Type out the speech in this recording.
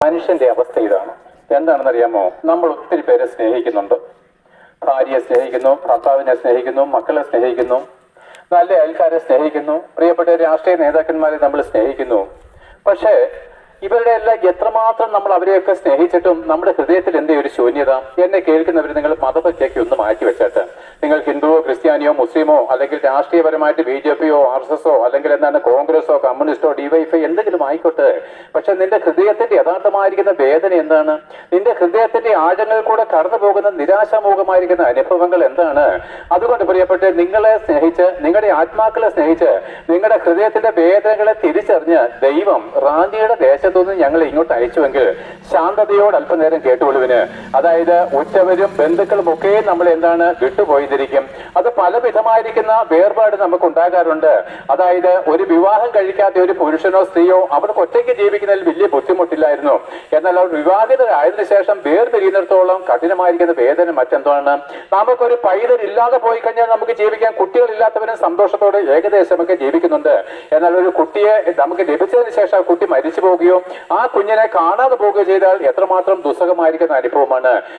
മനുഷ്യന്റെ അവസ്ഥ ഇതാണ്. എന്താണെന്നറിയാമോ? നമ്മൾ ഒത്തിരി പേരെ സ്നേഹിക്കുന്നുണ്ട്. ഭാര്യയെ സ്നേഹിക്കുന്നു, ഭർത്താവിനെ സ്നേഹിക്കുന്നു, മക്കളെ സ്നേഹിക്കുന്നു, നല്ല അയൽക്കാരെ സ്നേഹിക്കുന്നു, പ്രിയപ്പെട്ട രാഷ്ട്രീയ നേതാക്കന്മാരെ നമ്മൾ സ്നേഹിക്കുന്നു. പക്ഷേ ഇവരുടെ എല്ലാം എത്രമാത്രം നമ്മൾ അവരെയൊക്കെ സ്നേഹിച്ചിട്ടും നമ്മുടെ ഹൃദയത്തിൽ എന്തേ ഒരു ശൂന്യത? എന്നെ കേൾക്കുന്നവർ നിങ്ങൾ മതപറ്റയ്ക്ക് ഒന്ന് മാറ്റി വെച്ചിട്ട്, നിങ്ങൾ ഹിന്ദുവോ ക്രിസ്ത്യാനിയോ മുസ്ലിമോ അല്ലെങ്കിൽ രാഷ്ട്രീയപരമായിട്ട് BJPയോ RSSോ അല്ലെങ്കിൽ എന്താണ് കോൺഗ്രസോ കമ്മ്യൂണിസ്റ്റോ DYFI എന്തെങ്കിലും ആയിക്കോട്ടെ, പക്ഷെ നിന്റെ ഹൃദയത്തിന്റെ യഥാർത്ഥമായിരിക്കുന്ന വേദന എന്താണ്? നിന്റെ ഹൃദയത്തിന്റെ ആഴങ്ങളിൽ കൂടെ കടന്നു പോകുന്ന നിരാശാമുഖമായിരിക്കുന്ന അനുഭവങ്ങൾ എന്താണ്? അതുകൊണ്ട് പ്രിയപ്പെട്ട, നിങ്ങളെ സ്നേഹിച്ച്, നിങ്ങളുടെ ആത്മാക്കളെ സ്നേഹിച്ച്, നിങ്ങളുടെ ഹൃദയത്തിന്റെ വേദനകളെ തിരിച്ചറിഞ്ഞ് ദൈവം റാഞ്ചിയുടെ ദേശത്തുനിന്ന് ഞങ്ങൾ ഇങ്ങോട്ട് അയച്ചുവെങ്കിൽ ശാന്തതയോട് അല്പനേരം കേട്ടുകൊള്ളുവിന്. അതായത് ഉറ്റവരും ബന്ധുക്കളും ഒക്കെ നമ്മൾ എന്താണ് വിട്ടുപോയിരിക്കും. അത് പലവിധമായിരിക്കുന്ന വേർപാട് നമുക്ക് ഉണ്ടാകാറുണ്ട്. അതായത് ഒരു വിവാഹം കഴിക്കാത്ത ഒരു പുരുഷനോ സ്ത്രീയോ അവർക്ക് ഒറ്റയ്ക്ക് ജീവിക്കുന്നതിൽ വലിയ ബുദ്ധിമുട്ടില്ലായിരുന്നു. എന്നാൽ അവർ വിവാഹിതരായതിനു ശേഷം വേർപിരിയുന്നിടത്തോളം കഠിനമായിരിക്കുന്ന വേദന മറ്റെന്താണ്? നമുക്കൊരു പൈതൽ ഇല്ലാതെ പോയി കഴിഞ്ഞാൽ നമുക്ക് ജീവിക്കാൻ, കുട്ടികളില്ലാത്തവരും സന്തോഷത്തോടെ ഏകദേശമൊക്കെ ജീവിക്കുന്നുണ്ട്. എന്നാൽ ഒരു കുട്ടിയെ നമുക്ക് ലഭിച്ചതിന് ശേഷം ആ കുട്ടി മരിച്ചു പോവുകയോ ആ കുഞ്ഞിനെ കാണാതെ പോവുകയോ ചെയ്താൽ എത്രമാത്രം ദുസ്സഹമായിരിക്കുന്ന അനുഭവമാണ്.